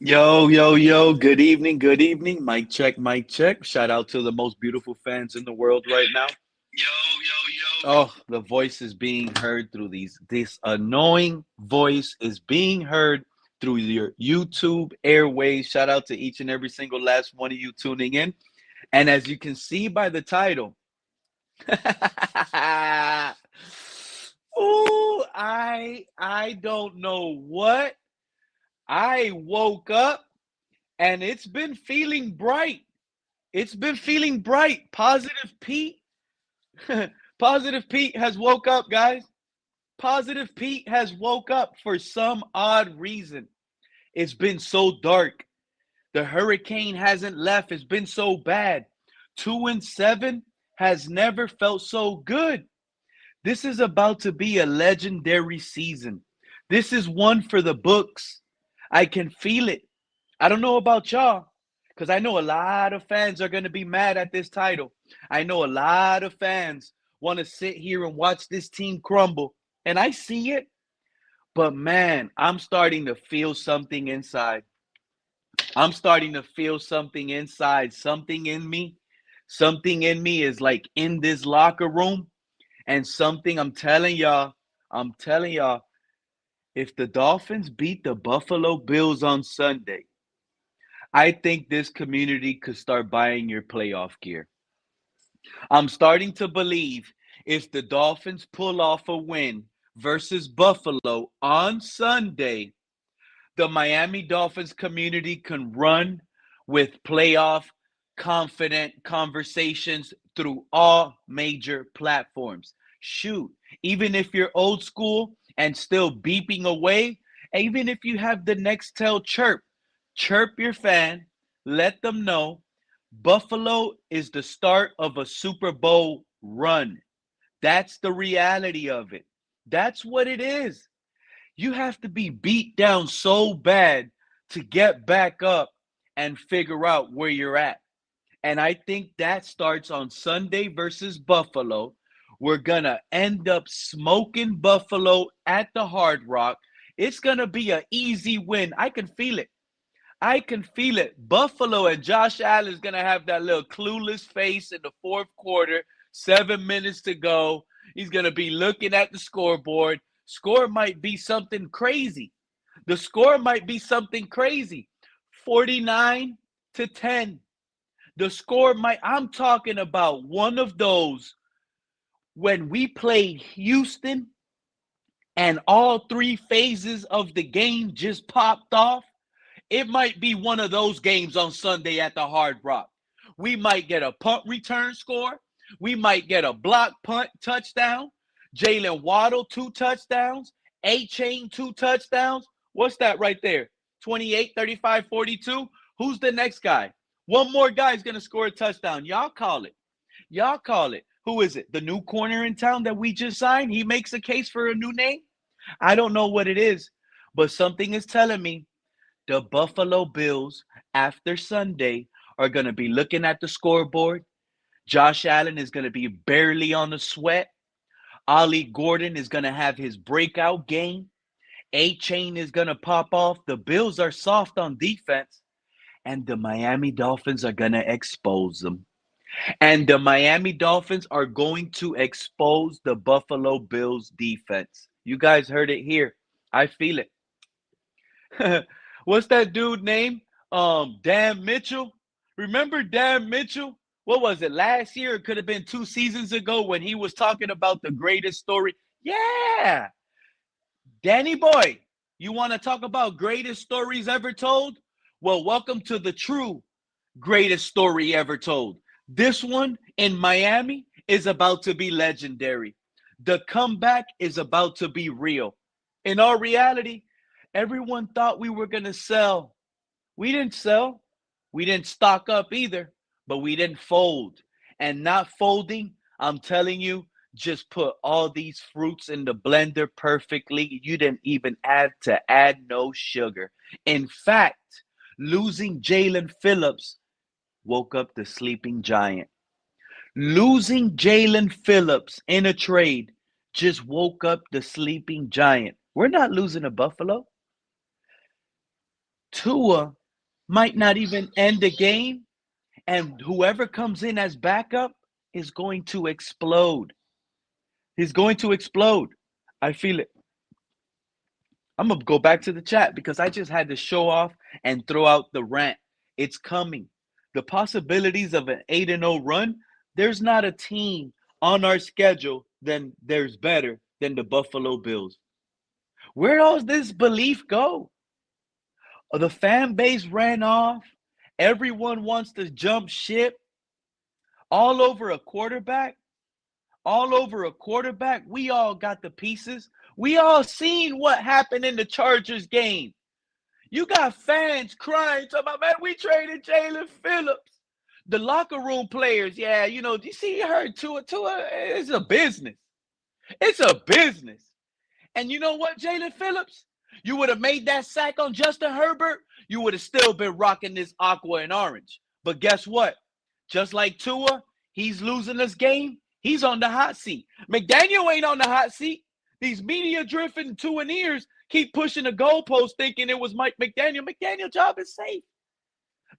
Yo, yo, yo, good evening, good evening. Mic check, mic check. Shout out to the most beautiful fans in the world right now. Yo, yo, yo. Oh, the voice is being heard through this annoying voice is being heard through your YouTube airways. Shout out to each and every single last one of you tuning in. And as you can see by the title, oh, I don't know what. I woke up and it's been feeling bright. It's been feeling bright. Positive Pete. Positive Pete has woke up, guys. Positive Pete has woke up for some odd reason. It's been so dark. The hurricane hasn't left. It's been so bad. 2-7 has never felt so good. This is about to be a legendary season. This is one for the books. I can feel it. I don't know about y'all, because I know a lot of fans are going to be mad at this title. I know a lot of fans want to sit here and watch this team crumble, and I see it. But man, I'm starting to feel something inside. I'm starting to feel something inside. Something in me is like in this locker room, and something I'm telling y'all, if the Dolphins beat the Buffalo Bills on Sunday, I think this community could start buying your playoff gear. I'm starting to believe if the Dolphins pull off a win versus Buffalo on Sunday, the Miami Dolphins community can run with playoff confident conversations through all major platforms. Shoot, even if you're old school and still beeping away, even if you have the Nextel chirp, chirp your fan, let them know Buffalo is the start of a Super Bowl run. That's the reality of it. That's what it is. You have to be beat down so bad to get back up and figure out where you're at. And I think that starts on Sunday versus Buffalo. We're going to end up smoking Buffalo at the Hard Rock. It's going to be an easy win. I can feel it. I can feel it. Buffalo and Josh Allen is going to have that little clueless face in the fourth quarter, 7 minutes to go. He's going to be looking at the scoreboard. Score might be something crazy. The score might be something crazy. 49-10. The score might, I'm talking about one of those when we played Houston and all three phases of the game just popped off. It might be one of those games on Sunday at the Hard Rock. We might get a punt return score. We might get a block punt touchdown. Jalen Waddle, 2 touchdowns. A-Chain, 2 touchdowns. What's that right there? 28, 35, 42. Who's the next guy? One more guy is going to score a touchdown. Y'all call it. Y'all call it. Who is it? The new corner in town that we just signed? He makes a case for a new name? I don't know what it is, but something is telling me the Buffalo Bills after Sunday are going to be looking at the scoreboard. Josh Allen is going to be barely on the sweat. Ollie Gordon is going to have his breakout game. A-Chain is going to pop off. The Bills are soft on defense, and the Miami Dolphins are going to expose them. And the Miami Dolphins are going to expose the Buffalo Bills defense. You guys heard it here. I feel it. What's that dude name? Dan Mitchell. Remember Dan Mitchell? What was it, last year? It could have been 2 seasons ago when he was talking about the greatest story. Yeah. Danny boy, you want to talk about greatest stories ever told? Well, welcome to the true greatest story ever told. This one in Miami is about to be legendary. The comeback is about to be real. In all reality, everyone thought we were going to sell. We didn't sell. We didn't stock up either, but we didn't fold. And not folding, I'm telling you, just put all these fruits in the blender perfectly. You didn't even add no sugar. In fact, losing Jalen Phillips woke up the sleeping giant. Losing Jalen Phillips in a trade just woke up the sleeping giant. We're not losing to Buffalo. Tua might not even end the game, and whoever comes in as backup is going to explode. He's going to explode. I feel it. I'm going to go back to the chat because I just had to show off and throw out the rant. It's coming. The possibilities of an 8-0 run, there's not a team on our schedule then there's better than the Buffalo Bills. Where does this belief go? The fan base ran off. Everyone wants to jump ship all over a quarterback. All over a quarterback. We all got the pieces. We all seen what happened in the Chargers game. You got fans crying, talking about, man, we traded Jalen Phillips. The locker room players, yeah, you know, you see, you heard Tua, it's a business. It's a business. And you know what, Jalen Phillips? You would have made that sack on Justin Herbert, you would have still been rocking this aqua and orange. But guess what? Just like Tua, he's losing this game. He's on the hot seat. McDaniel ain't on the hot seat. These media-driven Tuaneers keep pushing the goalpost thinking it was Mike McDaniel. McDaniel's job is safe.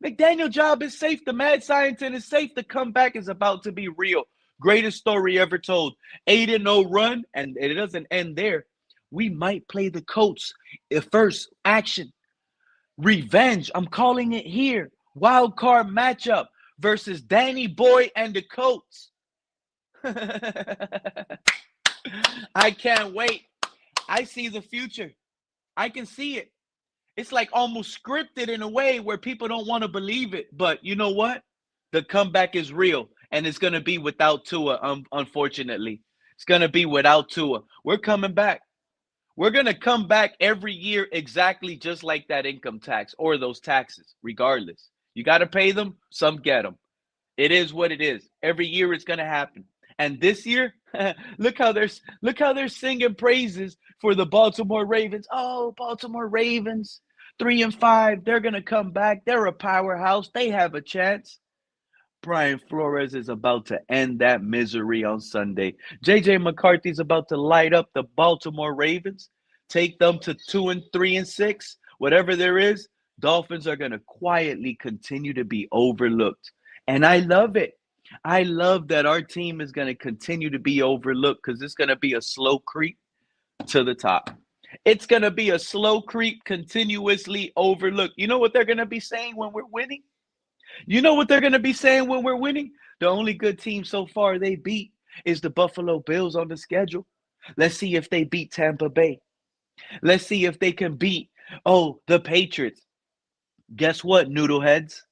McDaniel's job is safe. The mad scientist is safe. The comeback is about to be real. Greatest story ever told. 8-0 run, and it doesn't end there. We might play the Colts. First, action. Revenge. I'm calling it here. Wild card matchup versus Danny Boy and the Colts. I can't wait. I see the future. I can see it. It's like almost scripted in a way where people don't want to believe it. But you know what? The comeback is real, and it's going to be without Tua, unfortunately. It's going to be without Tua. We're coming back. We're going to come back every year exactly just like that income tax or those taxes, regardless. You got to pay them. Some get them. It is what it is. Every year it's going to happen. And this year, look how they're singing praises for the Baltimore Ravens. Oh, Baltimore Ravens, 3-5. They're gonna come back. They're a powerhouse. They have a chance. Brian Flores is about to end that misery on Sunday. J.J. McCarthy's about to light up the Baltimore Ravens, take them to 2-3-6. Whatever there is, Dolphins are gonna quietly continue to be overlooked, and I love it. I love that our team is going to continue to be overlooked because it's going to be a slow creep to the top. It's going to be a slow creep, continuously overlooked. You know what they're going to be saying when we're winning? You know what they're going to be saying when we're winning? The only good team so far they beat is the Buffalo Bills on the schedule. Let's see if they beat Tampa Bay. Let's see if they can beat, the Patriots. Guess what, noodleheads?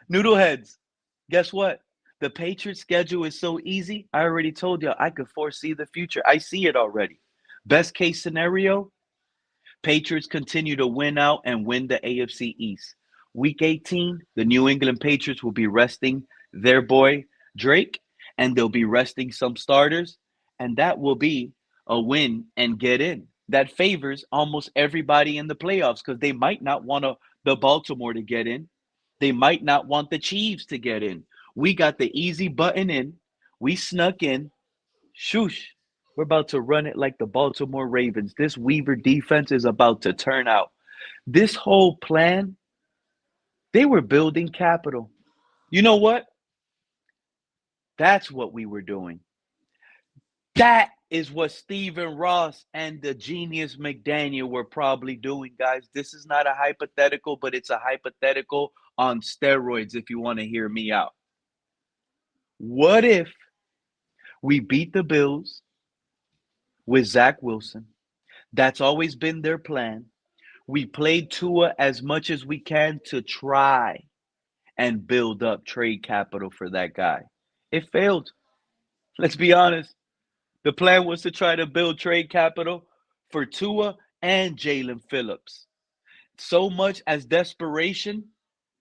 Noodleheads. Guess what? The Patriots schedule is so easy. I already told you I could foresee the future. I see it already. Best case scenario, Patriots continue to win out and win the AFC East. Week 18, the New England Patriots will be resting their boy Drake, and they'll be resting some starters, and that will be a win and get in. That favors almost everybody in the playoffs because they might not want the Baltimore to get in. They might not want the Chiefs to get in. We got the easy button in. We snuck in. Shoosh. We're about to run it like the Baltimore Ravens. This Weaver defense is about to turn out. This whole plan, they were building capital. You know what? That's what we were doing. That is what Stephen Ross and the genius McDaniel were probably doing, guys. This is not a hypothetical, but it's a hypothetical on steroids if you want to hear me out. What if we beat the Bills with Zach Wilson? That's always been their plan. We played Tua as much as we can to try and build up trade capital for that guy. It failed. Let's be honest. The plan was to try to build trade capital for Tua and Jalen Phillips. So much as desperation,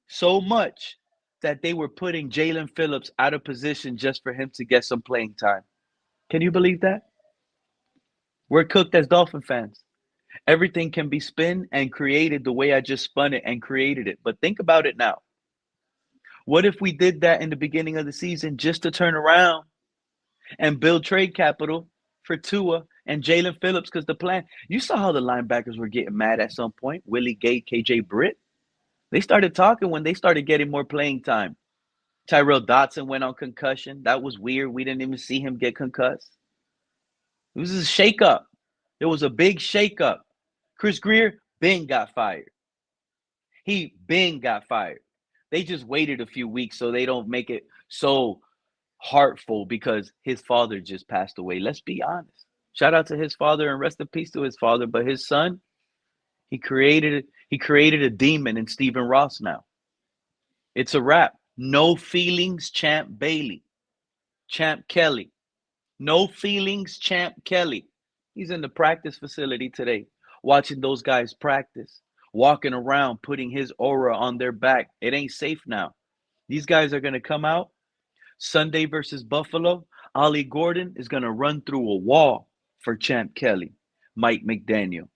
so much that they were putting Jalen Phillips out of position just for him to get some playing time. Can you believe that? We're cooked as Dolphin fans. Everything can be spun and created the way I just spun it and created it. But think about it now. What if we did that in the beginning of the season just to turn around and build trade capital for Tua and Jalen Phillips? Because the plan, you saw how the linebackers were getting mad at some point. Willie Gay, KJ Britt. They started talking when they started getting more playing time. Tyrell Dotson went on concussion. That was weird. We didn't even see him get concussed. It was a shakeup. There was a big shakeup. Chris Greer, been got fired. He been got fired. They just waited a few weeks so they don't make it so heartful because his father just passed away. Let's be honest. Shout out to his father and rest in peace to his father. But his son, he created a demon in Stephen Ross now. It's a wrap. No feelings, Champ Bailey. Champ Kelly. No feelings, Champ Kelly. He's in the practice facility today, watching those guys practice, walking around, putting his aura on their back. It ain't safe now. These guys are going to come out Sunday versus Buffalo. Ollie Gordon is going to run through a wall for Champ Kelly, Mike McDaniel.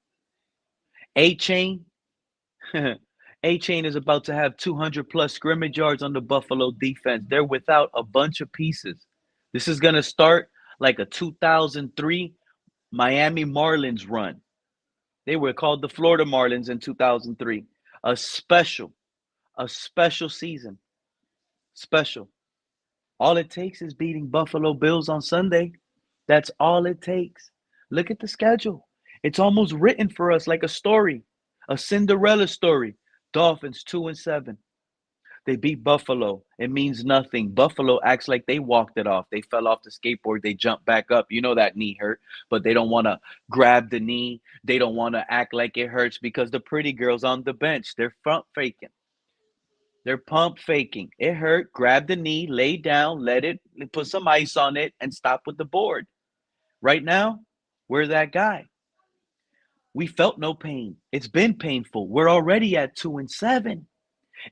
A-Chain. A-Chain is about to have 200 plus scrimmage yards on the Buffalo defense. They're without a bunch of pieces. This is going to start like a 2003 Miami Marlins run. They were called the Florida Marlins in 2003. A special season. Special. All it takes is beating Buffalo Bills on Sunday. That's all it takes. Look at the schedule. It's almost written for us like a story, a Cinderella story. Dolphins 2-7. They beat Buffalo. It means nothing. Buffalo acts like they walked it off. They fell off the skateboard. They jumped back up. You know that knee hurt, but they don't want to grab the knee. They don't want to act like it hurts because the pretty girl's on the bench. They're front faking. They're pump faking. It hurt. Grab the knee, lay down, let it, put some ice on it, and stop with the board. Right now, we're that guy. We felt no pain. It's been painful. We're already at 2-7.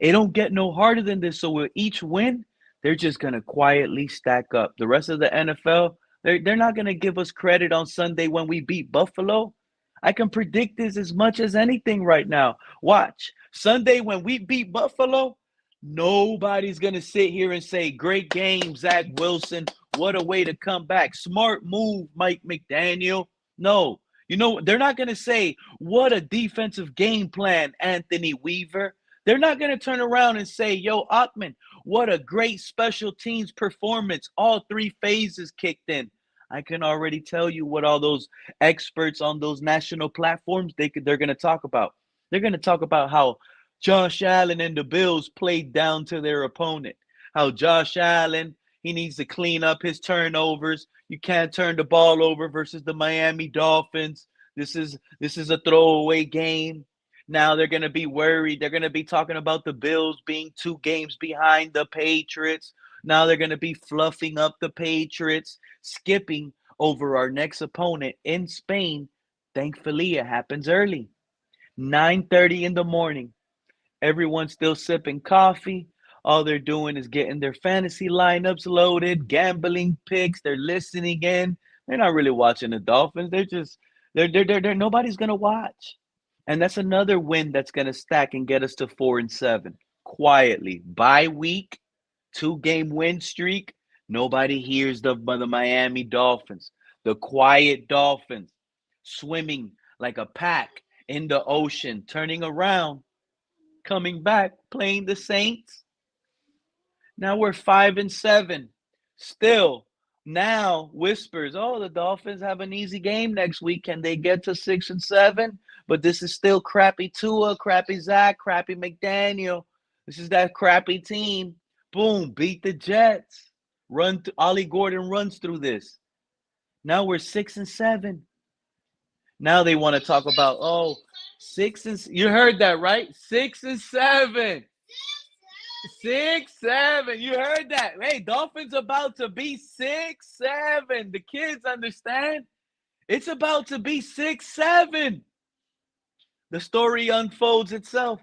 It don't get no harder than this. So with each win, they're just going to quietly stack up. The rest of the NFL, they're not going to give us credit on Sunday when we beat Buffalo. I can predict this as much as anything right now. Watch. Sunday when we beat Buffalo, nobody's going to sit here and say, great game, Zach Wilson. What a way to come back. Smart move, Mike McDaniel. No. You know, they're not going to say, what a defensive game plan, Anthony Weaver. They're not going to turn around and say, yo, Ackman, what a great special teams performance. All three phases kicked in. I can already tell you what all those experts on those national platforms, they're going to talk about. They're going to talk about how Josh Allen and the Bills played down to their opponent. How Josh Allen, he needs to clean up his turnovers. You can't turn the ball over versus the Miami Dolphins. This is a throwaway game. Now they're going to be worried. They're going to be talking about the Bills being 2 games behind the Patriots. Now they're going to be fluffing up the Patriots, skipping over our next opponent in Spain. Thankfully, it happens early. 9:30 in the morning. Everyone's still sipping coffee. All they're doing is getting their fantasy lineups loaded, gambling picks. They're listening in. They're not really watching the Dolphins. They're nobody's going to watch. And that's another win that's going to stack and get us to 4-7 quietly. Bye week, 2-game win streak. Nobody hears the Miami Dolphins. The quiet Dolphins swimming like a pack in the ocean, turning around, coming back, playing the Saints. Now we're 5-7. Still, now whispers, oh, the Dolphins have an easy game next week. Can they get to 6-7? But this is still crappy Tua, crappy Zach, crappy McDaniel. This is that crappy team. Boom, beat the Jets. Ollie Gordon runs through this. Now we're 6-7. Now they want to talk about, 6 you heard that, right? 6-7. 6-7. You heard that. Hey, Dolphins about to be 6-7. The kids understand? It's about to be 6-7. The story unfolds itself.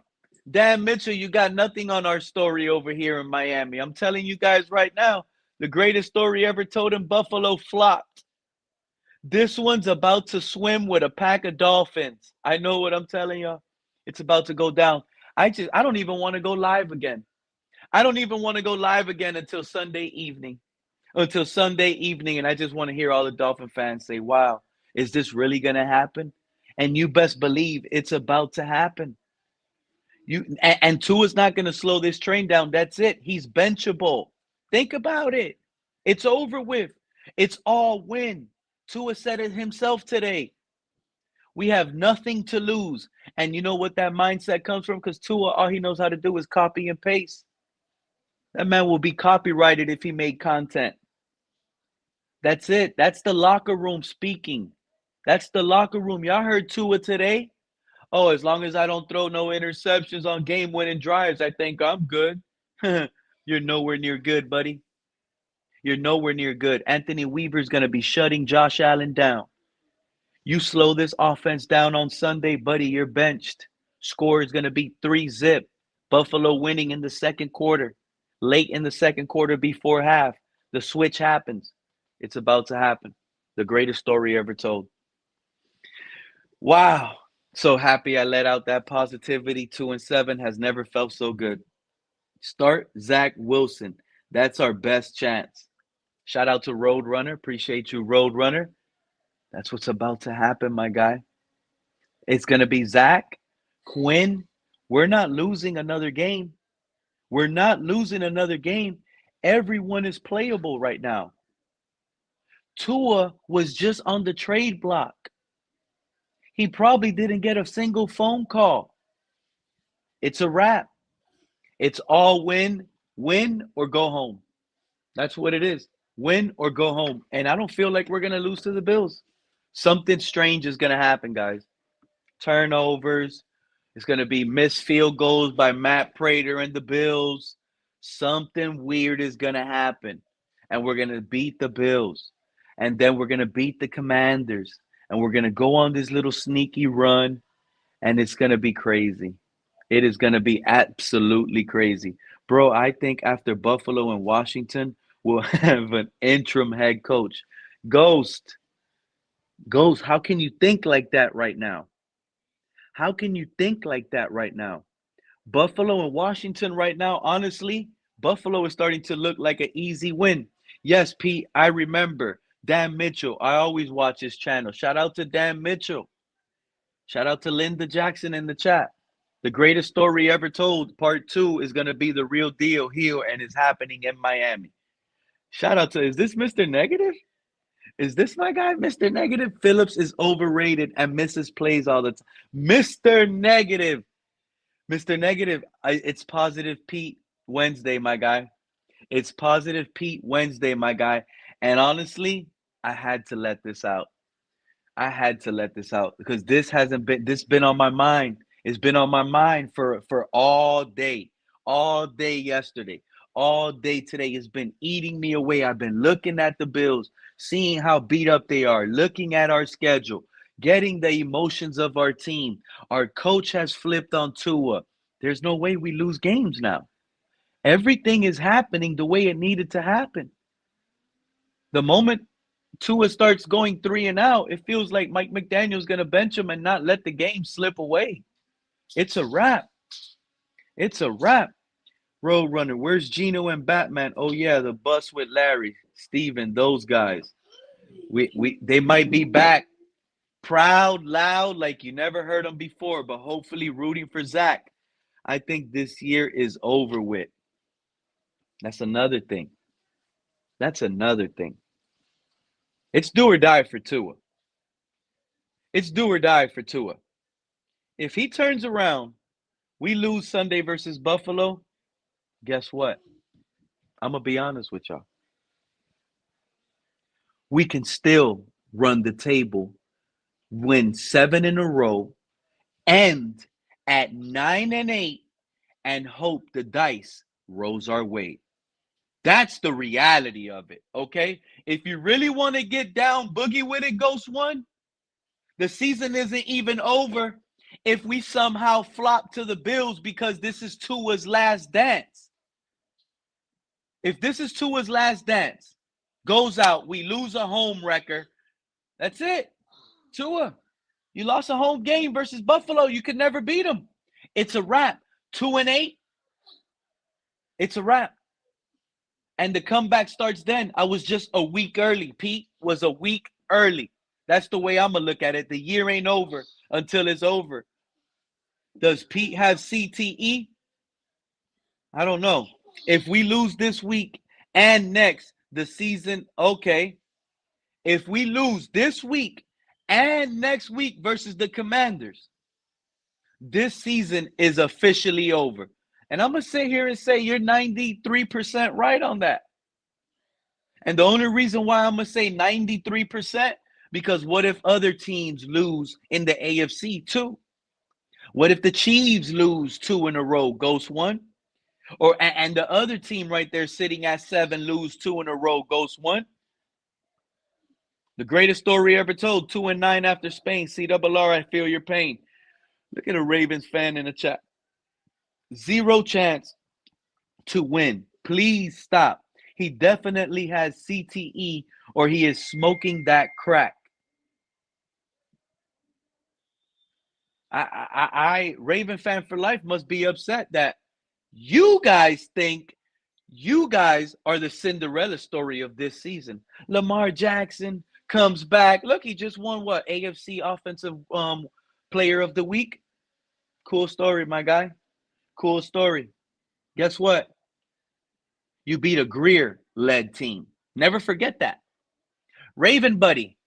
Dan Mitchell, you got nothing on our story over here in Miami. I'm telling you guys right now, the greatest story ever told in Buffalo flopped. This one's about to swim with a pack of dolphins. I know what I'm telling y'all. It's about to go down. I don't even want to go live again. I don't even want to go live again until Sunday evening. And I just want to hear all the Dolphin fans say, wow, is this really going to happen? And you best believe it's about to happen. And Tua's not going to slow this train down. That's it. He's benchable. Think about it. It's over with. It's all win. Tua said it himself today. We have nothing to lose. And you know what that mindset comes from? Because Tua, all he knows how to do is copy and paste. That man will be copyrighted if he made content. That's it. That's the locker room speaking. That's the locker room. Y'all heard Tua today? Oh, as long as I don't throw no interceptions on game-winning drives, I think I'm good. You're nowhere near good, buddy. You're nowhere near good. Anthony Weaver's going to be shutting Josh Allen down. You slow this offense down on Sunday, buddy, you're benched. Score is going to be 3-zip. Buffalo winning in the second quarter. Late in the second quarter before half. The switch happens. It's about to happen. The greatest story ever told. Wow. So happy I let out that positivity. 2-7 has never felt so good. Start Zach Wilson. That's our best chance. Shout out to Roadrunner. Appreciate you, Roadrunner. That's what's about to happen, my guy. It's going to be Zach, Quinn. We're not losing another game. We're not losing another game. Everyone is playable right now. Tua was just on the trade block. He probably didn't get a single phone call. It's a wrap. It's all win or go home. That's what it is. Win or go home. And I don't feel like we're going to lose to the Bills. Something strange is going to happen, guys. Turnovers. It's going to be missed field goals by Matt Prater and the Bills. Something weird is going to happen. And we're going to beat the Bills. And then we're going to beat the Commanders. And we're going to go on this little sneaky run. And it's going to be crazy. It is going to be absolutely crazy. Bro, I think after Buffalo and Washington, we'll have an interim head coach. Ghost, how can you think like that right now? How can you think like that right now? Buffalo and Washington right now, honestly, Buffalo is starting to look like an easy win. Yes, Pete, I remember Dan Mitchell. I always watch his channel. Shout out to Dan Mitchell. Shout out to Linda Jackson in the chat. The greatest story ever told, part 2, is going to be the real deal here and is happening in Miami. Shout out to, is this Mr. Negative? Is this my guy, Mr. Negative? Phillips is overrated and misses plays all the time. Mr. Negative. Mr. Negative, it's Positive Pete Wednesday, my guy. It's Positive Pete Wednesday, my guy. And honestly, I had to let this out. I had to let this out because this been on my mind. It's been on my mind for all day yesterday, all day today. It's been eating me away. I've been looking at the Bills, seeing how beat up they are, looking at our schedule, getting the emotions of our team. Our coach has flipped on Tua. There's no way we lose games now. Everything is happening the way it needed to happen. The moment Tua starts going 3 and out, it feels like Mike McDaniel's going to bench him and not let the game slip away. It's a wrap. It's a wrap. Roadrunner, where's Gino and Batman? Oh yeah, the bus with Larry, Steven, those guys. They might be back. Proud, loud, like you never heard them before, but hopefully rooting for Zach. I think this year is over with. That's another thing. That's another thing. It's do or die for Tua. It's do or die for Tua. If he turns around, we lose Sunday versus Buffalo, guess what? I'm going to be honest with y'all. We can still run the table, win 7 in a row, end at 9-8, and hope the dice rolls our way. That's the reality of it, okay? If you really want to get down boogie with it, Ghost One, the season isn't even over if we somehow flop to the Bills because this is Tua's last dance. If this is Tua's last dance, goes out, we lose a home wrecker, that's it. Tua, you lost a home game versus Buffalo. You could never beat them. It's a wrap. 2-8, it's a wrap. And the comeback starts then. I was just a week early. Pete was a week early. That's the way I'm going to look at it. The year ain't over until it's over. Does Pete have CTE? I don't know. If we lose this week and next, the season, okay. If we lose this week and next week versus the Commanders, this season is officially over. And I'm going to sit here and say you're 93% right on that. And the only reason why I'm going to say 93%, because what if other teams lose in the AFC too? What if the Chiefs lose 2 in a row, Ghost one? Or and the other team right there sitting at 7 lose 2 in a row, Ghost one? The greatest story ever told, 2-9 after Spain. CRR, I feel your pain. Look at a Ravens fan in the chat. 0 chance to win. Please stop. He definitely has CTE or he is smoking that crack. Raven fan for life must be upset that you guys think you guys are the Cinderella story of this season. Lamar Jackson comes back. Look, he just won what? AFC Offensive Player of the Week. Cool story, my guy. Cool story. Guess what? You beat a Greer-led team. Never forget that. Raven buddy,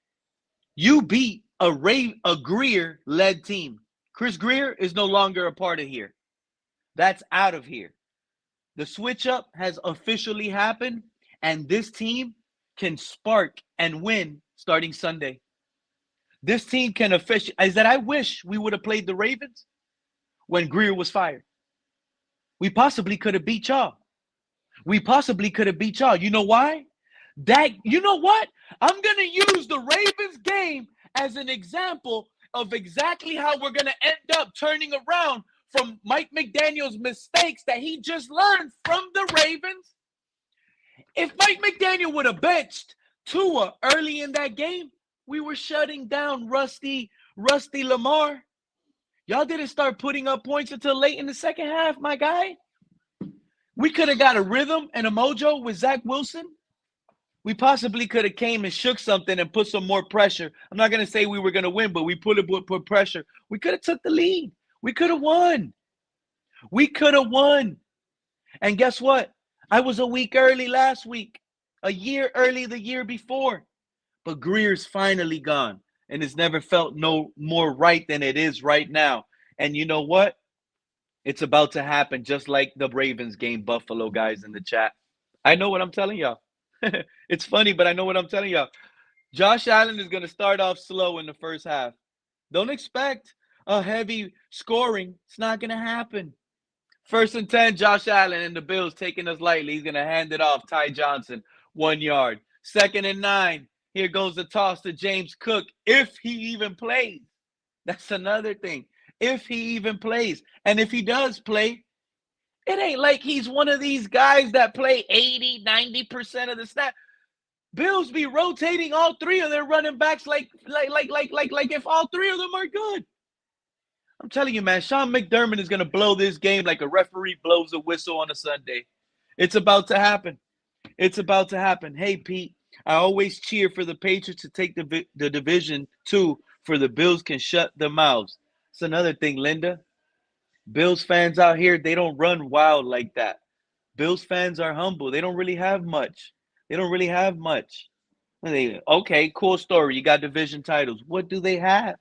you beat a Greer-led team. Chris Greer is no longer a part of here. That's out of here. The switch up has officially happened, and this team can spark and win starting Sunday. This team can officially, is that I wish we would have played the Ravens when Greer was fired. We possibly could have beat y'all. We possibly could have beat y'all. You know why? You know what? I'm going to use the Ravens game as an example of exactly how we're going to end up turning around from Mike McDaniel's mistakes that he just learned from the Ravens. If Mike McDaniel would have benched Tua early in that game, we were shutting down Rusty Lamar. Y'all didn't start putting up points until late in the second half, my guy. We could have got a rhythm and a mojo with Zach Wilson. We possibly could have came and shook something and put some more pressure. I'm not going to say we were going to win, but we put pressure. We could have took the lead. We could have won. We could have won. And guess what? I was a week early last week, a year early the year before. But Greer's finally gone, and it's never felt no more right than it is right now. And you know what? It's about to happen just like the Ravens game, Buffalo guys in the chat. I know what I'm telling y'all. It's funny, but I know what I'm telling y'all. Josh Allen is going to start off slow in the first half. Don't expect a heavy scoring. It's not going to happen. 1st and 10, Josh Allen and the Bills taking us lightly. He's going to hand it off. Ty Johnson, 1 yard. 2nd and 9. Here goes the toss to James Cook, if he even plays. That's another thing. If he even plays. And if he does play, it ain't like he's one of these guys that play 80, 90% of the snap. Bills be rotating all 3 of their running backs like if all 3 of them are good. I'm telling you, man, Sean McDermott is going to blow this game like a referee blows a whistle on a Sunday. It's about to happen. It's about to happen. Hey, Pete, I always cheer for the Patriots to take the division too, for the Bills can shut their mouths. It's another thing, Linda. Bills fans out here, they don't run wild like that. Bills fans are humble. They don't really have much. Okay, cool story. You got division titles. What do they have?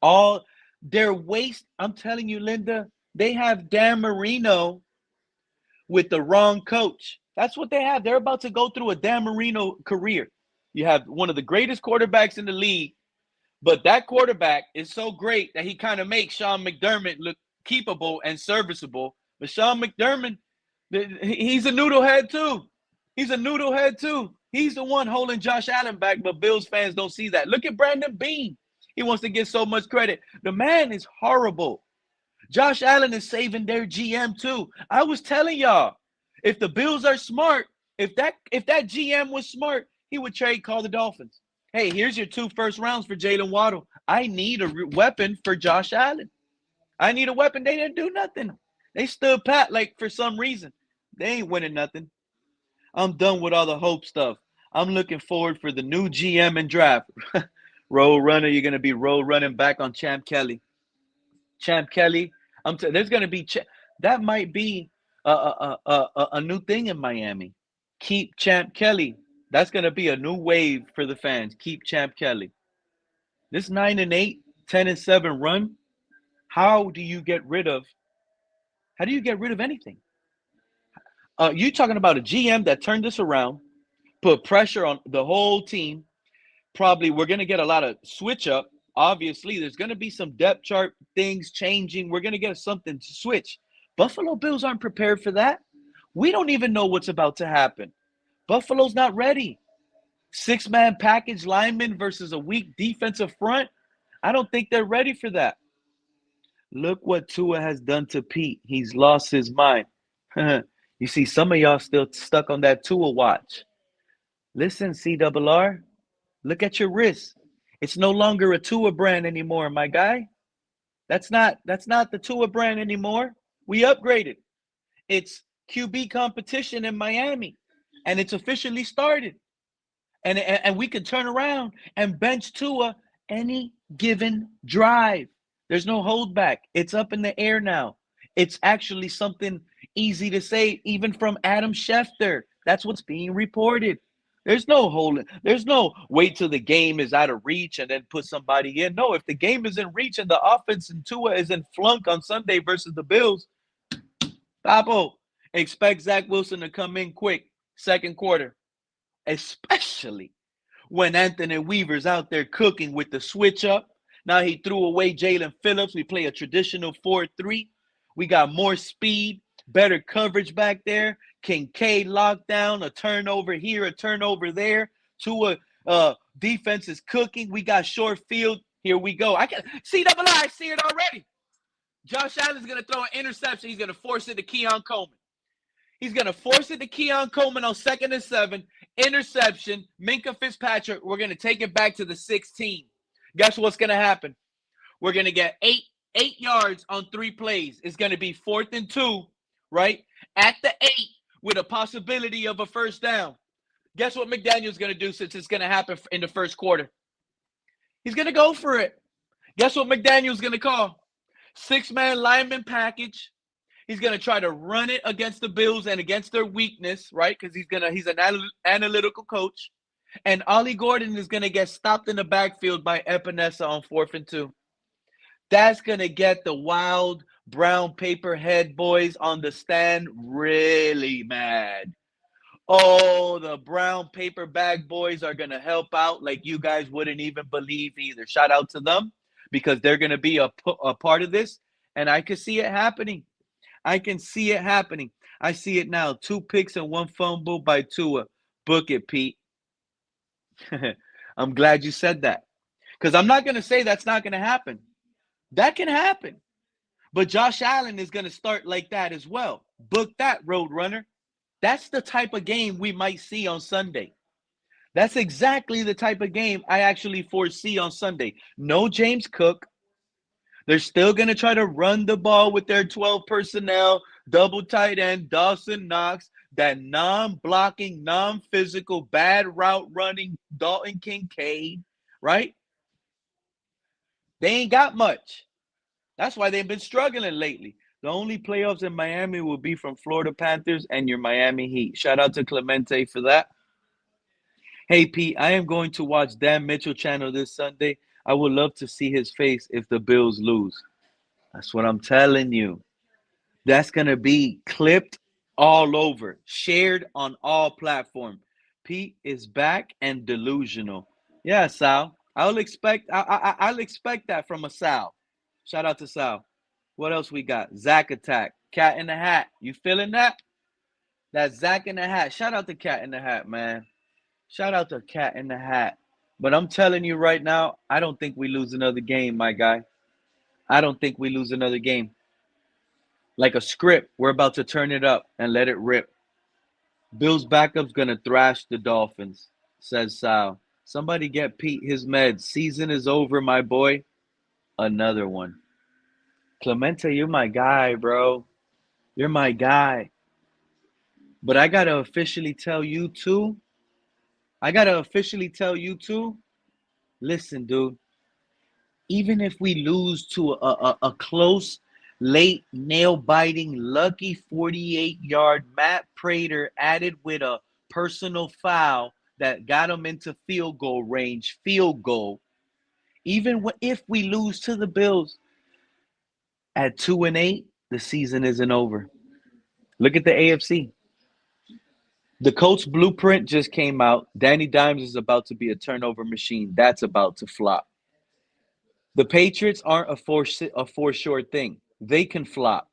All their waste. I'm telling you, Linda, they have Dan Marino with the wrong coach. That's what they have. They're about to go through a Dan Marino career. You have one of the greatest quarterbacks in the league, but that quarterback is so great that he kind of makes Sean McDermott look keepable and serviceable. But Sean McDermott, he's a noodlehead too. He's the one holding Josh Allen back, but Bills fans don't see that. Look at Brandon Beane. He wants to get so much credit. The man is horrible. Josh Allen is saving their GM too. I was telling y'all, if the Bills are smart, if that GM was smart, he would call the Dolphins. Hey, here's your 2 first rounds for Jalen Waddle. I need a weapon for Josh Allen. I need a weapon. They didn't do nothing. They stood pat like for some reason. They ain't winning nothing. I'm done with all the hope stuff. I'm looking forward for the new GM and draft. Road runner, you're going to be road running back on Champ Kelly. Champ Kelly, There's going to be that might be a new thing in Miami. Keep Champ Kelly. That's going to be a new wave for the fans. Keep Champ Kelly. This 9-8, 10-7 run. How do you get rid of? How do you get rid of anything? You talking about a GM that turned this around, put pressure on the whole team. Probably we're going to get a lot of switch up. Obviously, there's going to be some depth chart things changing. We're going to get something to switch. Buffalo Bills aren't prepared for that. We don't even know what's about to happen. Buffalo's not ready. 6-man package lineman versus a weak defensive front. I don't think they're ready for that. Look what Tua has done to Pete. He's lost his mind. You see, some of y'all still stuck on that Tua watch. Listen, CRR, look at your wrist. It's no longer a Tua brand anymore, my guy. That's not the Tua brand anymore. We upgraded. It's QB competition in Miami, and it's officially started. And we can turn around and bench Tua any given drive. There's no holdback. It's up in the air now. It's actually something easy to say, even from Adam Schefter. That's what's being reported. There's no holding. There's no wait till the game is out of reach and then put somebody in. No, if the game is in reach and the offense and Tua is in flunk on Sunday versus the Bills, Papo, expect Zach Wilson to come in quick, second quarter, especially when Anthony Weaver's out there cooking with the switch up. Now he threw away Jalen Phillips. We play a traditional 4-3. We got more speed, better coverage back there. Kincaid locked down, a turnover here, a turnover there. Tua defense is cooking. We got short field. Here we go. I can see I see it already. Josh Allen's going to throw an interception. He's going to force it to Keon Coleman. He's going to force it to Keon Coleman on 2nd and 7. Interception. Minkah Fitzpatrick. We're going to take it back to the 16. Guess what's going to happen? We're going to get 8 yards on 3 plays. It's going to be 4th and 2, right? At the 8 with a possibility of a first down. Guess what McDaniel's going to do since it's going to happen in the first quarter? He's going to go for it. Guess what McDaniel's going to call? 6-man lineman package. He's going to try to run it against the Bills and against their weakness, right? Because he's an analytical coach. And Ollie Gordon is going to get stopped in the backfield by Epinesa on 4th and 2. That's going to get the wild brown paper head boys on the stand really mad. Oh, the brown paper bag boys are going to help out like you guys wouldn't even believe either. Shout out to them because they're going to be a part of this. And I can see it happening. I can see it happening. I see it now. 2 picks and 1 fumble by Tua. Book it, Pete. I'm glad you said that. Because I'm not going to say that's not going to happen. That can happen. But Josh Allen is going to start like that as well. Book that, Roadrunner. That's the type of game we might see on Sunday. That's exactly the type of game I actually foresee on Sunday. No James Cook. They're still going to try to run the ball with their 12 personnel, double tight end, Dawson Knox, that non-blocking, non-physical, bad route running Dalton Kincaid, right? They ain't got much. That's why they've been struggling lately. The only playoffs in Miami will be from Florida Panthers and your Miami Heat. Shout out to Clemente for that. Hey, Pete, I am going to watch Dan Mitchell channel this Sunday. I would love to see his face if the Bills lose. That's what I'm telling you. That's going to be clipped all over, shared on all platforms. Pete is back and delusional. Yeah, Sal. I'll expect that from a Sal. Shout out to Sal. What else we got? Zach Attack. Cat in the Hat. You feeling that? That's Zach in the Hat. Shout out to Cat in the Hat, man. Shout out to Cat in the Hat. But I'm telling you right now, I don't think we lose another game, my guy. I don't think we lose another game. Like a script, we're about to turn it up and let it rip. Bill's backup's going to thrash the Dolphins, says Sal. Somebody get Pete his meds. Season is over, my boy. Another one. Clemente, you're my guy, bro. You're my guy. But I got to officially tell you, too. Listen, dude. Even if we lose to a close Late nail-biting, lucky 48-yard Matt Prater added with a personal foul that got him into field goal range. Field goal. Even if we lose to the Bills at 2-8, the season isn't over. Look at the AFC. The Colts blueprint just came out. Danny Dimes is about to be a turnover machine. That's about to flop. The Patriots aren't a for sure thing. They can flop.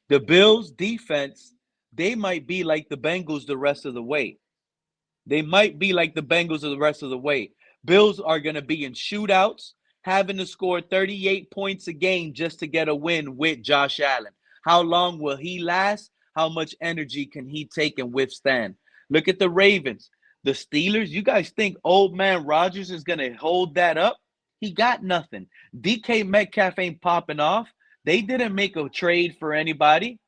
The Bills defense, they might be like the Bengals the rest of the way. They might be like the Bengals the rest of the way. Bills are going to be in shootouts, having to score 38 points a game just to get a win with Josh Allen. How long will he last? How much energy can he take and withstand? Look at the Ravens. The Steelers, you guys think old man Rodgers is going to hold that up? He got nothing. DK Metcalf ain't popping off. They didn't make a trade for anybody.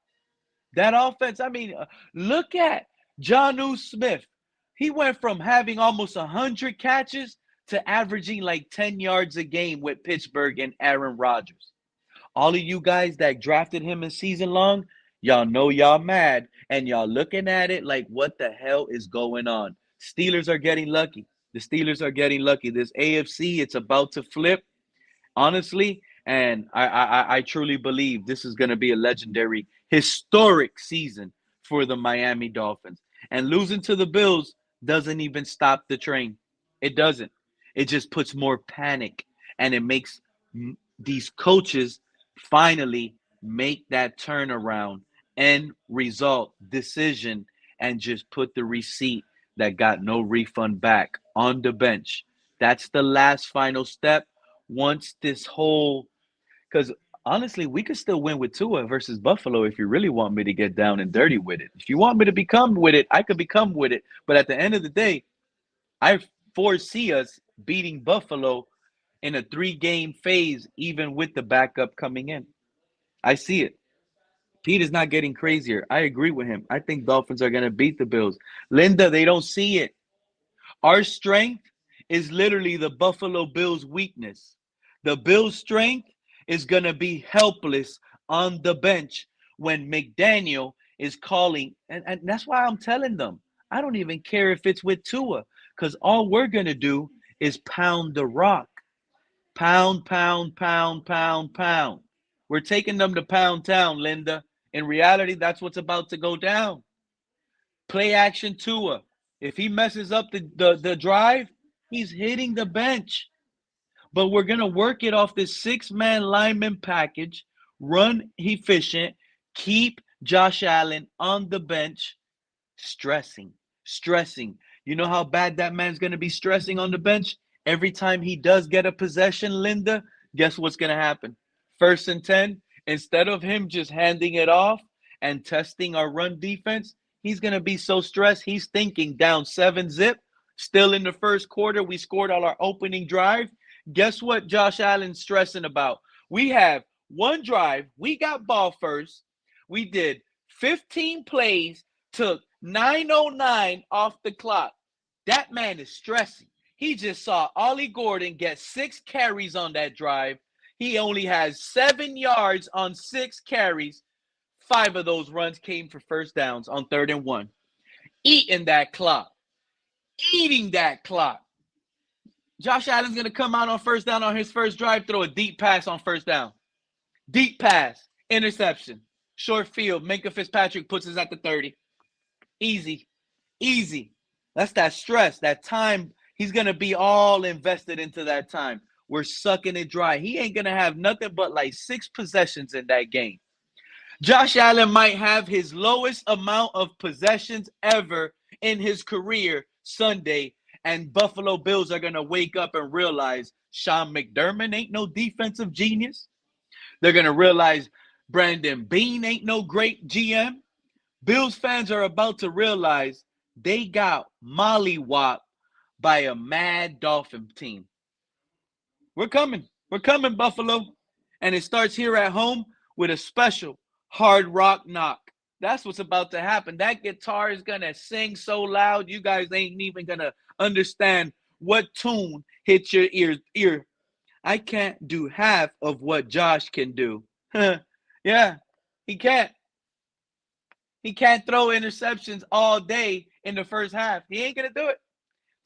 That offense, look at Jonnu Smith. He went from having almost 100 catches to averaging like 10 yards a game with Pittsburgh and Aaron Rodgers. All of you guys that drafted him in season long, y'all know y'all mad, and y'all looking at it like, what the hell is going on? Steelers are getting lucky. The Steelers are getting lucky. This AFC, it's about to flip, honestly, and I truly believe this is going to be a legendary, historic season for the Miami Dolphins. And losing to the Bills doesn't even stop the train. It doesn't. It just puts more panic, and it makes these coaches finally make that turnaround, end result, decision, and just put the receipt that got no refund back on the bench. That's the last final step. Once this whole, because honestly, we could still win with Tua versus Buffalo if you really want me to get down and dirty with it. If you want me to become with it, I could become with it. But at the end of the day, I foresee us beating Buffalo in a 3-game phase, even with the backup coming in. I see it. Pete is not getting crazier. I agree with him. I think Dolphins are going to beat the Bills. Linda, they don't see it. Our strength is literally the Buffalo Bills' weakness. The Bills' strength is going to be helpless on the bench when McDaniel is calling. And that's why I'm telling them, I don't even care if it's with Tua, because all we're going to do is pound the rock. Pound, pound, pound, pound, pound. We're taking them to Pound Town, Linda. In reality, that's what's about to go down. Play action Tua. If he messes up the drive, he's hitting the bench. But we're going to work it off this 6-man lineman package, run efficient, keep Josh Allen on the bench, stressing. You know how bad that man's going to be stressing on the bench? Every time he does get a possession, Linda, guess what's going to happen? 1st and 10, instead of him just handing it off and testing our run defense, he's going to be so stressed. He's thinking down 7-zip. Still in the first quarter, we scored on our opening drive. Guess what Josh Allen's stressing about? We have one drive. We got ball first. We did 15 plays, took 9:09 off the clock. That man is stressing. He just saw Ollie Gordon get 6 carries on that drive. He only has 7 yards on 6 carries. 5 of those runs came for first downs on 3rd and 1. Eating that clock. Josh Allen's going to come out on first down on his first drive, throw a deep pass on first down. Deep pass, interception, short field. Minkah Fitzpatrick puts us at the 30. Easy. That's that stress, that time. He's going to be all invested into that time. We're sucking it dry. He ain't going to have nothing but like 6 possessions in that game. Josh Allen might have his lowest amount of possessions ever in his career Sunday, and Buffalo Bills are going to wake up and realize Sean McDermott ain't no defensive genius. They're going to realize Brandon Beane ain't no great GM. Bills fans are about to realize they got mollywopped by a mad Dolphin team. We're coming, Buffalo. And it starts here at home with a special hard rock knock. That's what's about to happen. That guitar is going to sing so loud, you guys ain't even going to understand what tune hits your ear. I can't do half of what Josh can do. Yeah, he can't. He can't throw interceptions all day in the first half. He ain't gonna do it.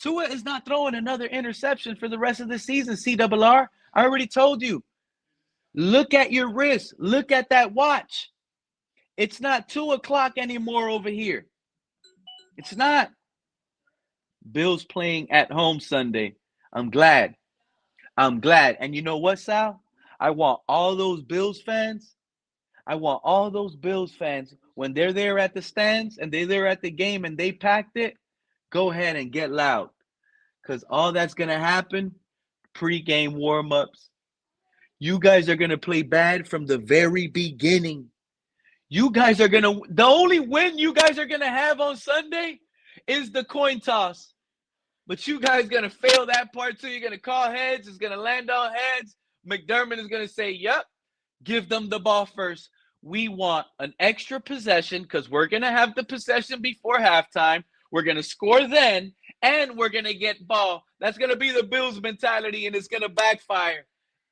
Tua is not throwing another interception for the rest of the season, CRR. I already told you. Look at your wrist. Look at that watch. It's not 2 o'clock anymore over here. It's not. Bills playing at home Sunday. I'm glad. I'm glad. And you know what, Sal? I want all those Bills fans. I want all those Bills fans, when they're there at the stands and they're there at the game and they packed it, go ahead and get loud. Because all that's going to happen, pre-game warm-ups, you guys are going to play bad from the very beginning. You guys are going to – the only win you guys are going to have on Sunday is the coin toss. But you guys going to fail that part too. You're going to call heads. It's going to land on heads. McDermott is going to say, yep, give them the ball first. We want an extra possession because we're going to have the possession before halftime. We're going to score then, and we're going to get ball. That's going to be the Bills mentality, and it's going to backfire.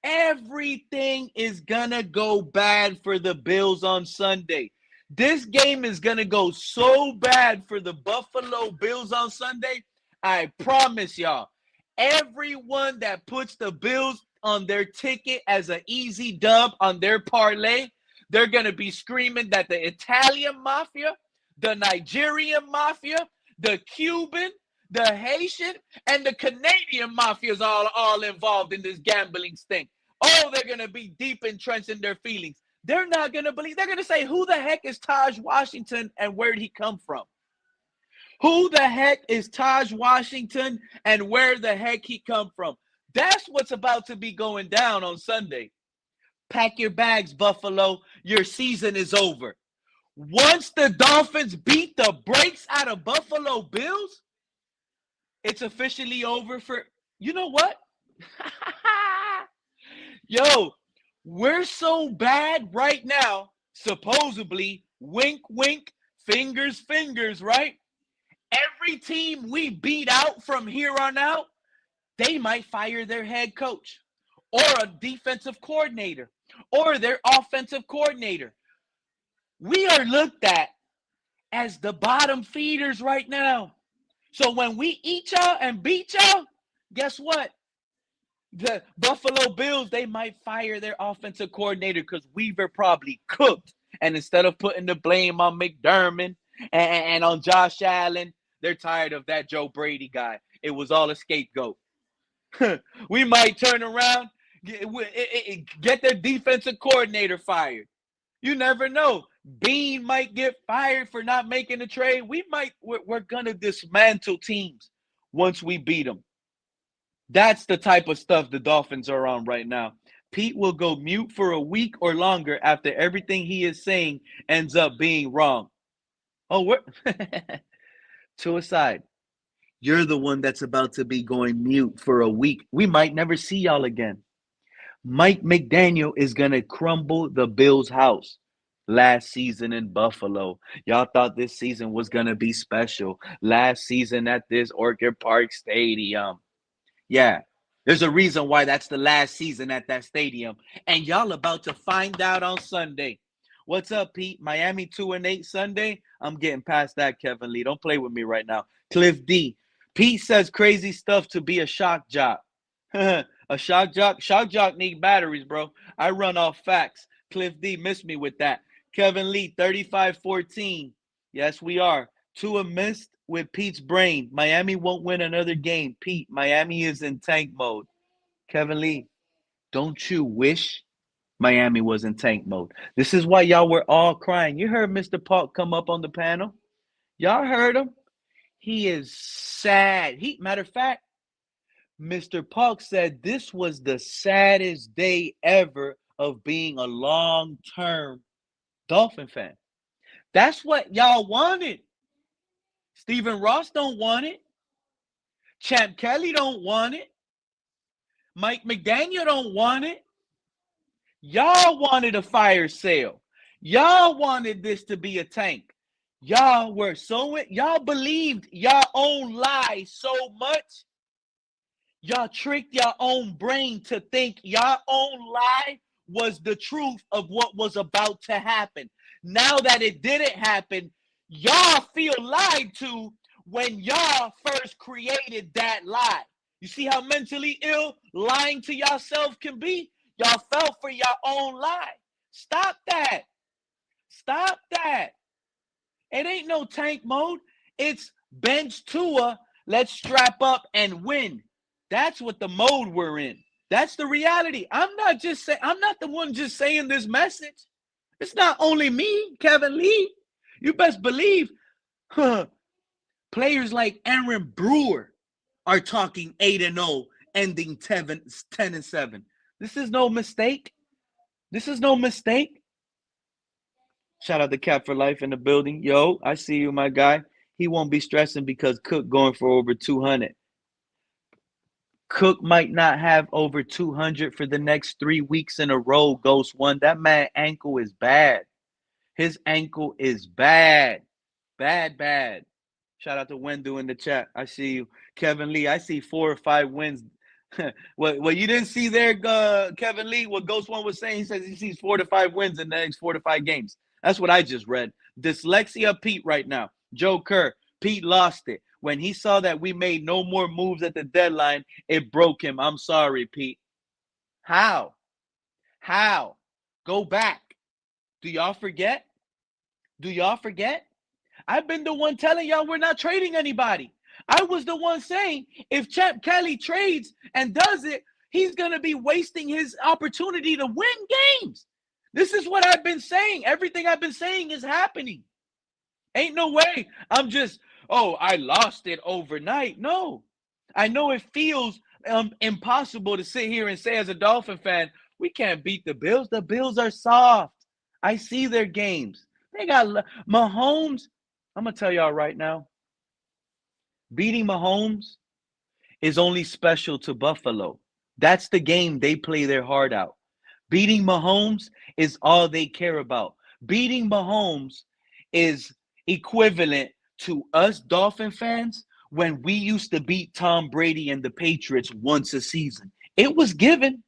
Everything is going to go bad for the Bills on Sunday. This game is going to go so bad for the Buffalo Bills on Sunday. I promise y'all, everyone that puts the Bills on their ticket as an easy dub on their parlay, they're going to be screaming that the Italian mafia, the Nigerian mafia, the Cuban, the Haitian, and the Canadian mafia is all involved in this gambling thing. Oh, they're going to be deep entrenched in their feelings. They're not going to believe. They're going to say, who the heck is Taj Washington and where did he come from? Who the heck is Taj Washington and where the heck he come from? That's what's about to be going down on Sunday. Pack your bags, Buffalo. Your season is over. Once the Dolphins beat the brakes out of Buffalo Bills, it's officially over for, you know what? Yo, we're so bad right now, supposedly, wink, wink, fingers, fingers, right? Every team we beat out from here on out, they might fire their head coach or a defensive coordinator or their offensive coordinator. We are looked at as the bottom feeders right now. So when we eat y'all and beat y'all, guess what? The Buffalo Bills, they might fire their offensive coordinator because we were probably cooked. And instead of putting the blame on McDermott and on Josh Allen, they're tired of that Joe Brady guy. It was all a scapegoat. We might turn around, get their defensive coordinator fired. You never know. Bean might get fired for not making the trade. We're going to dismantle teams once we beat them. That's the type of stuff the Dolphins are on right now. Pete will go mute for a week or longer after everything he is saying ends up being wrong. Oh, we're to a side. You're the one that's about to be going mute for a week. We might never see y'all again. Mike McDaniel is going to crumble the Bills' house. Last season in Buffalo, y'all thought this season was going to be special. Last season at this Orchard Park Stadium. Yeah, there's a reason why that's the last season at that stadium. And y'all about to find out on Sunday. What's up, Pete? Miami 2-8 Sunday? I'm getting past that, Kevin Lee. Don't play with me right now. Cliff D. Pete says crazy stuff to be a shock jock. A shock jock? Shock jock need batteries, bro. I run off facts. Cliff D missed me with that. Kevin Lee, 35-14. Yes, we are. Tua missed with Pete's brain. Miami won't win another game. Pete, Miami is in tank mode. Kevin Lee, don't you wish Miami was in tank mode? This is why y'all were all crying. You heard Mr. Park come up on the panel. Y'all heard him. He is sad. Matter of fact, Mr. Park said this was the saddest day ever of being a long-term Dolphin fan. That's what y'all wanted. Stephen Ross don't want it. Champ Kelly don't want it. Mike McDaniel don't want it. Y'all wanted a fire sale. Y'all wanted this to be a tank. Y'all believed y'all own lie so much. Y'all tricked your own brain to think y'all own lie was the truth of what was about to happen. Now that it didn't happen, y'all feel lied to when y'all first created that lie. You see how mentally ill lying to yourself can be? Y'all fell for your own lie. Stop that. Stop that. It ain't no tank mode. It's bench Tua. Let's strap up and win. That's what the mode we're in. That's the reality. I'm not the one just saying this message. It's not only me, Kevin Lee. You best believe players like Aaron Brewer are talking 8-0, ending 10-7. This is no mistake. This is no mistake. Shout out to Cap for Life in the building. Yo, I see you, my guy. He won't be stressing because Cook going for over 200. Cook might not have over 200 for the next 3 weeks in a row, Ghost One. That man's ankle is bad. His ankle is bad. Bad. Shout out to Wendu in the chat. I see you. Kevin Lee, I see 4 or 5 wins. What you didn't see there, Kevin Lee, what Ghost One was saying, he says he sees 4 to 5 wins in the next 4 to 5 games. That's what I just read. Dyslexia Pete right now. Joe Kerr, Pete lost it. When he saw that we made no more moves at the deadline, it broke him. I'm sorry, Pete. How? Go back. Do y'all forget? I've been the one telling y'all we're not trading anybody. I was the one saying if Champ Kelly trades and does it, he's going to be wasting his opportunity to win games. This is what I've been saying. Everything I've been saying is happening. Ain't no way I'm just, I lost it overnight. No. I know it feels impossible to sit here and say as a Dolphin fan, we can't beat the Bills. The Bills are soft. I see their games. They got Mahomes. I'm going to tell y'all right now, beating Mahomes is only special to Buffalo. That's the game they play their heart out. Beating Mahomes is all they care about. Beating Mahomes is equivalent to us Dolphin fans when we used to beat Tom Brady and the Patriots once a season. It was given.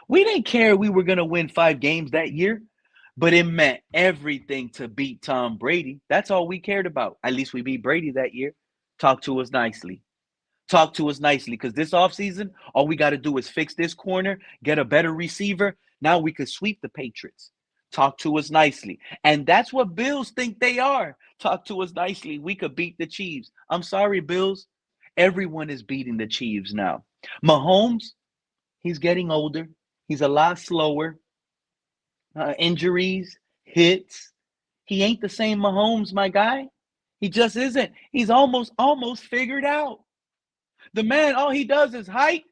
We didn't care we were going to win 5 games that year, but it meant everything to beat Tom Brady. That's all we cared about. At least we beat Brady that year. Talk to us nicely. Because this offseason, all we got to do is fix this corner, get a better receiver. Now we could sweep the Patriots. Talk to us nicely. And that's what Bills think they are. Talk to us nicely. We could beat the Chiefs. I'm sorry, Bills. Everyone is beating the Chiefs now. Mahomes, he's getting older. He's a lot slower. Injuries, hits. He ain't the same Mahomes, my guy. He just isn't. He's almost figured out. The man, all he does is hike.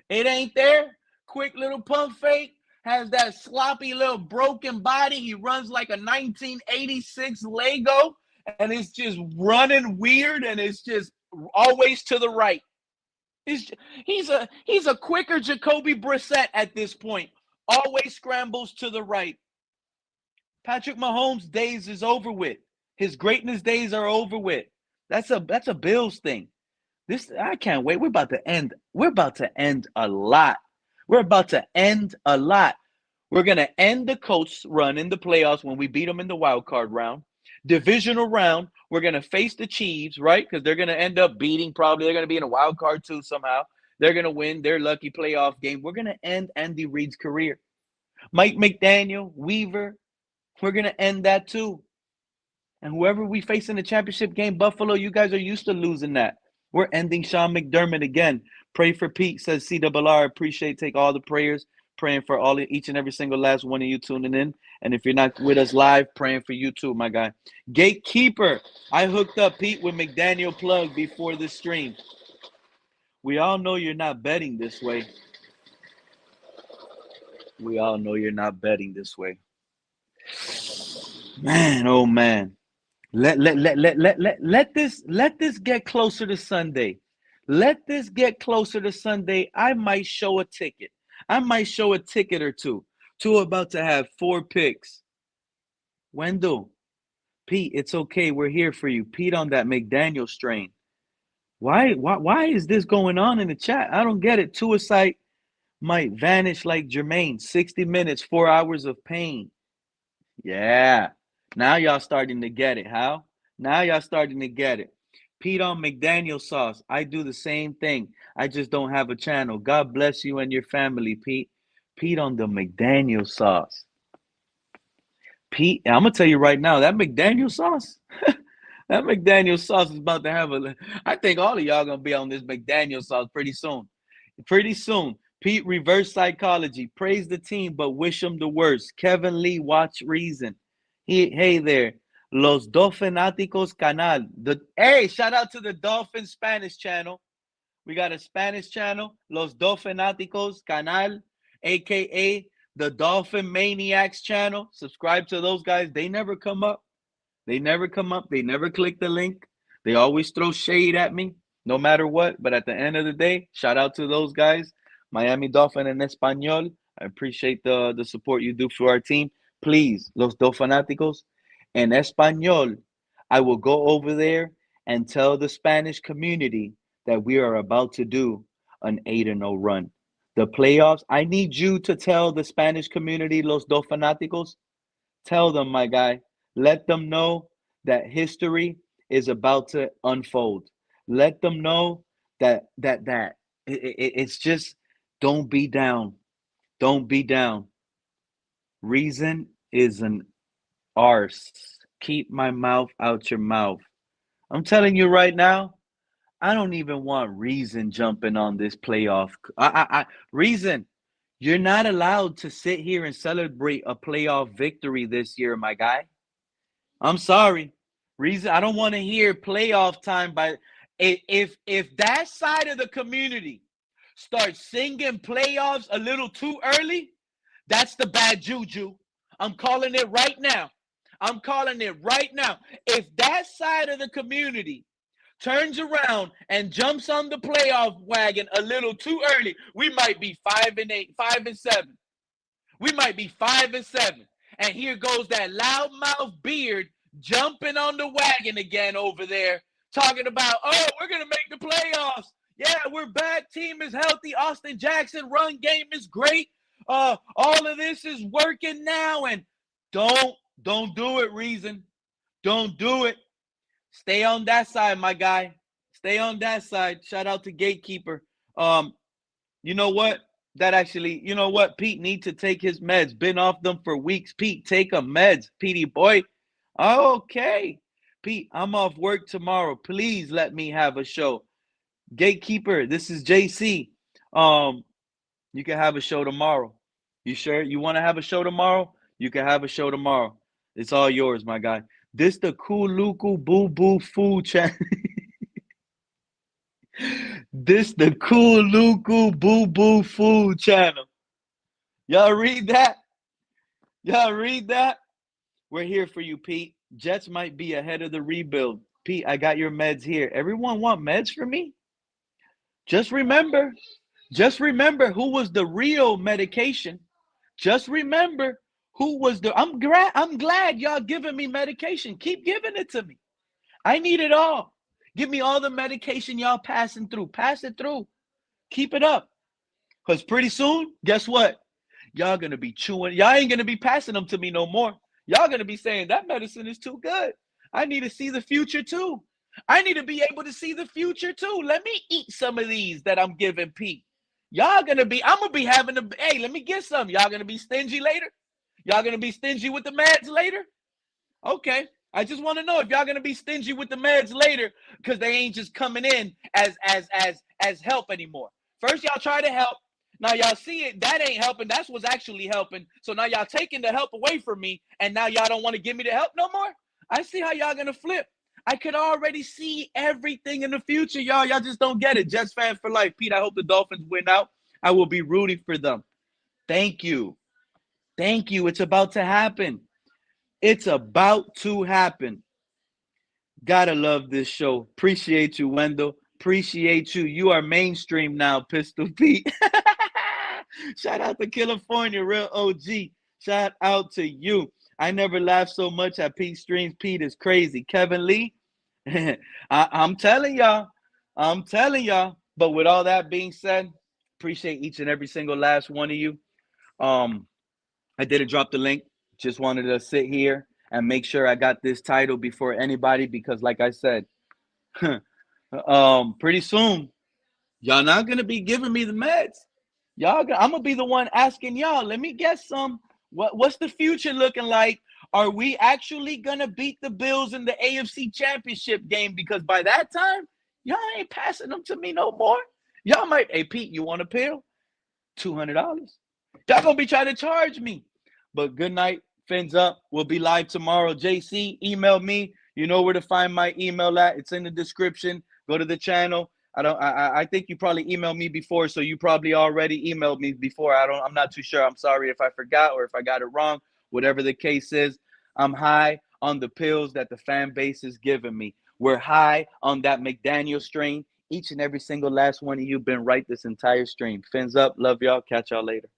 It ain't there. Quick little pump fake. Has that sloppy little broken body. He runs like a 1986 Lego. And it's just running weird. And it's just always to the right. He's a quicker Jacoby Brissett at this point. Always scrambles to the right. Patrick Mahomes' days is over with. His greatness days are over with. That's a Bills thing. I can't wait. We're about to end a lot. We're going to end the Colts run in the playoffs when we beat them in the wild card round. Divisional round, we're going to face the Chiefs, right? Because they're going to end up beating probably. They're going to be in a wild card too somehow. They're going to win their lucky playoff game. We're going to end Andy Reid's career. Mike McDaniel, Weaver, we're going to end that too. And whoever we face in the championship game, Buffalo, you guys are used to losing that. We're ending Sean McDermott again. Pray for Pete, says CWR. Take all the prayers. Praying for each and every single last one of you tuning in. And if you're not with us live, praying for you too, my guy. Gatekeeper, I hooked up Pete with McDaniel plug before the stream. We all know you're not betting this way. Man, oh man. Let this get closer to Sunday. I might show a ticket. Or two. Two about to have 4 picks. Wendell, Pete, it's okay. We're here for you. Pete on that McDaniel strain. Why is this going on in the chat? I don't get it. Suicide. might vanish like Jermaine. 60 minutes, 4 hours of pain. Yeah. Now y'all starting to get it. How? Now y'all starting to get it. Pete on McDaniel sauce. I do the same thing. I just don't have a channel. God bless you and your family, Pete. Pete on the McDaniel sauce. Pete, I'm gonna tell you right now, that McDaniel sauce, that McDaniel sauce is about to have a. I think all of y'all gonna be on this McDaniel sauce pretty soon. Pretty soon. Pete reverse psychology. Praise the team, but wish them the worst. Kevin Lee, watch reason. Hey there. Los Dos Fanáticos Canal. Hey, shout out to the Dolphin Spanish channel. We got a Spanish channel, Los Dos Fanáticos Canal, aka the Dolphin Maniacs channel. Subscribe to those guys. They never come up. They never come up. They never click the link. They always throw shade at me, no matter what. But at the end of the day, shout out to those guys. Miami Dolphin en Español. I appreciate the support you do for our team. Please, Los Dos Fanáticos en Español. I will go over there and tell the Spanish community that we are about to do an 8-0 run. The playoffs, I need you to tell the Spanish community, Los Dos Fanáticos, tell them, my guy, let them know that history is about to unfold. Let them know that it's just don't be down. Don't be down. Reason is an arse. Keep my mouth out your mouth. I'm telling you right now, I don't even want Reason jumping on this playoff. Reason, you're not allowed to sit here and celebrate a playoff victory this year, my guy. I'm sorry. Reason, I don't want to hear playoff time by if that side of the community starts singing playoffs a little too early, that's the bad juju. I'm calling it right now. I'm calling it right now. If that side of the community turns around and jumps on the playoff wagon a little too early, we might be 5-8, 5-7. We might be 5-7. And here goes that loudmouth beard jumping on the wagon again over there, talking about, oh, we're going to make the playoffs. Yeah, we're back. Team is healthy. Austin Jackson run game is great. All of this is working now. And don't do it, Reason. Don't do it. Stay on that side, my guy. Stay on that side. Shout out to Gatekeeper. You know what? You know what? Pete needs to take his meds. Been off them for weeks. Pete, take a meds. Petey boy. Okay. Pete, I'm off work tomorrow. Please let me have a show. Gatekeeper, this is JC. You can have a show tomorrow. You sure? You want to have a show tomorrow? You can have a show tomorrow. It's all yours, my guy. This the Kuluku Boo Boo Food channel. This the Kuluku Boo Boo Food channel. Y'all read that? Y'all read that? We're here for you, Pete. Jets might be ahead of the rebuild. Pete, I got your meds here. Everyone want meds from me? Just remember who was the real medication. Just remember who was the I'm glad y'all giving me medication. Keep giving it to me. I need it all. Give me all the medication y'all passing through. Pass it through. Keep it up. Because pretty soon, guess what? Y'all going to be chewing. Y'all ain't going to be passing them to me no more. Y'all going to be saying that medicine is too good. I need to see the future too. I need to be able to see the future too. Let me eat some of these that I'm giving Pete. Y'all going to be, I'm going to be having a, hey, let me get some. Y'all going to be stingy later? Y'all going to be stingy with the meds later? Okay. I just want to know if y'all going to be stingy with the meds later because they ain't just coming in as help anymore. First, y'all try to help. Now, y'all see it. That ain't helping. That's what's actually helping. So now y'all taking the help away from me, and now y'all don't want to give me the help no more? I see how y'all going to flip. I could already see everything in the future, y'all. Y'all just don't get it. Jets fan for life. Pete, I hope the Dolphins win out. I will be rooting for them. Thank you. Thank you. It's about to happen. It's about to happen. Gotta love this show. Appreciate you, Wendell. Appreciate you. You are mainstream now, Pistol Pete. Shout out to California, real OG. Shout out to you. I never laughed so much at Pete streams. Pete is crazy. Kevin Lee, I'm telling y'all. I'm telling y'all. But with all that being said, Appreciate each and every single last one of you. Um, I didn't drop the link. Just wanted to sit here and make sure I got this title before anybody because, like I said, pretty soon y'all not gonna be giving me the meds. I'm gonna be the one asking y'all. Let me guess some. What's the future looking like? Are we actually gonna beat the Bills in the AFC Championship game? Because by that time, y'all ain't passing them to me no more. Y'all might. Hey Pete, you want a pill? $200. Y'all gonna be trying to charge me. But good night. Fins up. We'll be live tomorrow. JC, email me. You know where to find my email at. It's in the description. Go to the channel. I think you probably emailed me before, so you probably already emailed me before. I'm not too sure. I'm sorry if I forgot or if I got it wrong. Whatever the case is, I'm high on the pills that the fan base is giving me. We're high on that McDaniel strain. Each and every single last one of you been right this entire stream. Fins up. Love y'all. Catch y'all later.